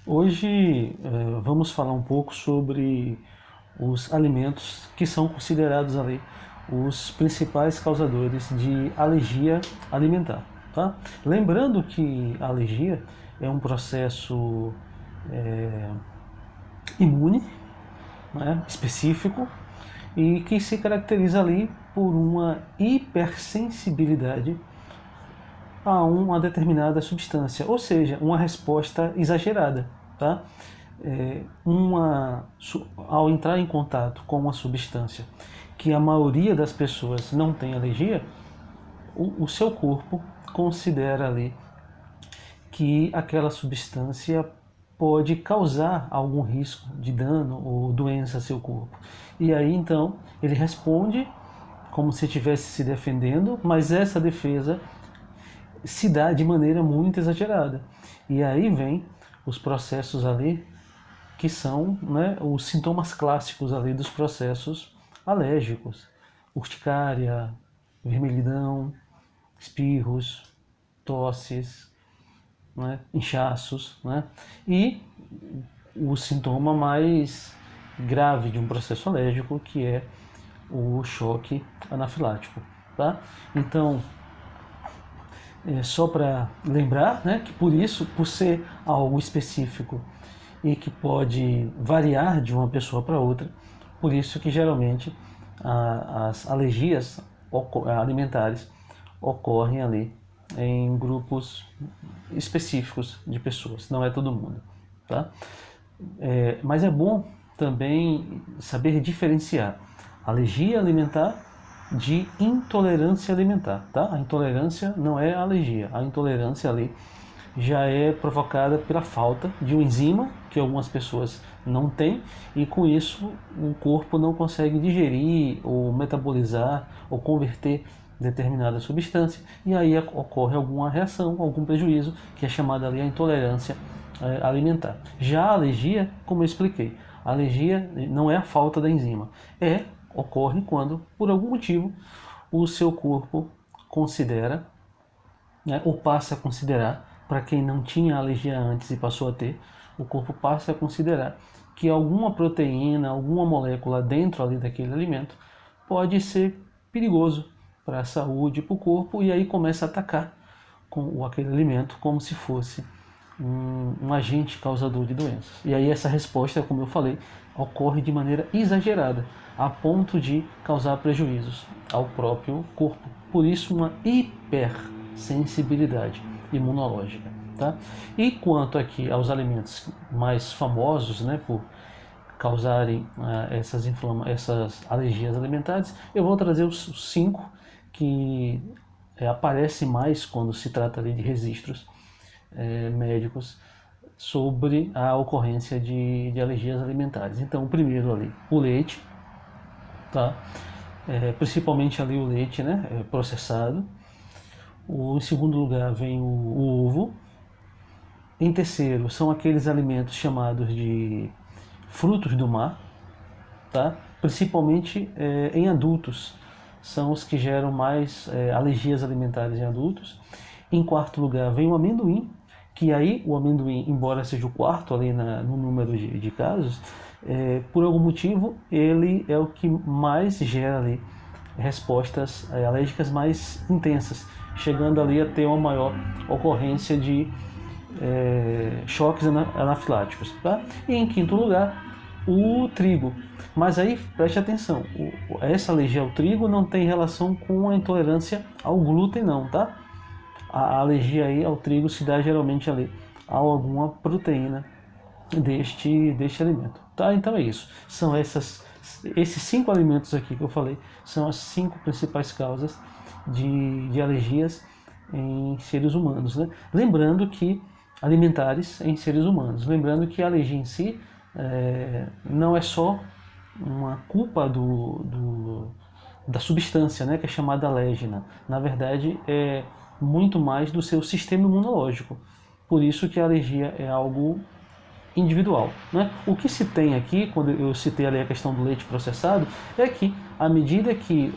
Hoje vamos falar um pouco sobre os alimentos que são considerados ali os principais causadores de alergia alimentar, tá? Lembrando que a alergia é um processo é, imune, né, específico e que se caracteriza ali por uma hipersensibilidade a uma determinada substância, ou seja, uma resposta exagerada, tá? Ao entrar em contato com uma substância que a maioria das pessoas não tem alergia, o seu corpo considera ali que aquela substância pode causar algum risco de dano ou doença ao seu corpo. E aí então ele responde como se estivesse se defendendo, mas essa defesa se dá de maneira muito exagerada. E aí vem os processos ali que são, né, os sintomas clássicos ali dos processos alérgicos: urticária, vermelhidão, espirros, tosses, né, inchaços, né, e o sintoma mais grave de um processo alérgico, que é o choque anafilático, tá? Então, só para lembrar, né, que por ser algo específico e que pode variar de uma pessoa para outra, por isso que geralmente as alergias alimentares ocorrem ali em grupos específicos de pessoas, não é todo mundo, tá? Mas é bom também saber diferenciar alergia alimentar de intolerância alimentar, tá? A intolerância não é alergia, a intolerância ali já é provocada pela falta de uma enzima que algumas pessoas não têm, e com isso o corpo não consegue digerir ou metabolizar ou converter determinada substância, e aí ocorre alguma reação, algum prejuízo, que é chamada ali a intolerância alimentar. Já a alergia, como eu expliquei, a alergia não é a falta da enzima, ocorre quando, por algum motivo, o seu corpo considera, né, ou passa a considerar, para quem não tinha alergia antes e passou a ter, o corpo passa a considerar que alguma proteína, alguma molécula dentro ali daquele alimento pode ser perigoso para a saúde, para o corpo, e aí começa a atacar com aquele alimento como se fosse um agente causador de doenças. E aí essa resposta, como eu falei, ocorre de maneira exagerada, a ponto de causar prejuízos ao próprio corpo. Por isso, uma hipersensibilidade imunológica. Tá? E quanto aqui aos alimentos mais famosos, né, por causarem essas alergias alimentares, eu vou trazer os 5 que aparecem mais quando se trata ali de registros médicos sobre a ocorrência de alergias alimentares. Então, o primeiro ali, o leite, tá? Principalmente ali o leite, né, processado. Em segundo lugar vem o ovo. Em terceiro, são aqueles alimentos chamados de frutos do mar, tá? Principalmente em adultos, são os que geram mais alergias alimentares em adultos. Em quarto lugar vem o amendoim, que aí o amendoim, embora seja o quarto ali no número de casos, por algum motivo ele é o que mais gera ali respostas alérgicas mais intensas, chegando ali a ter uma maior ocorrência de choques anafiláticos. Tá? E em quinto lugar, o trigo. Mas aí preste atenção, essa alergia ao trigo não tem relação com a intolerância ao glúten não, tá? A alergia aí ao trigo se dá geralmente ali a alguma proteína deste alimento, tá? Então é isso. São esses 5 alimentos aqui que eu falei, são as 5 principais causas de alergias em seres humanos, né? Lembrando que alimentares em seres humanos. Lembrando que a alergia em si não é só uma culpa da substância, né, que é chamada alérgena. Na verdade, é muito mais do seu sistema imunológico. Por isso que a alergia é algo individual, né? O que se tem aqui, quando eu citei ali a questão do leite processado, é que à medida que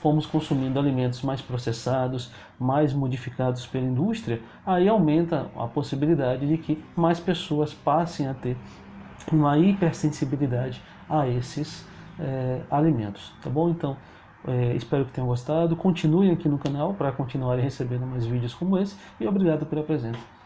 fomos consumindo alimentos mais processados, mais modificados pela indústria, aí aumenta a possibilidade de que mais pessoas passem a ter uma hipersensibilidade a esses alimentos, tá bom? Então, espero que tenham gostado. Continuem aqui no canal para continuarem recebendo mais vídeos como esse e obrigado pela presença.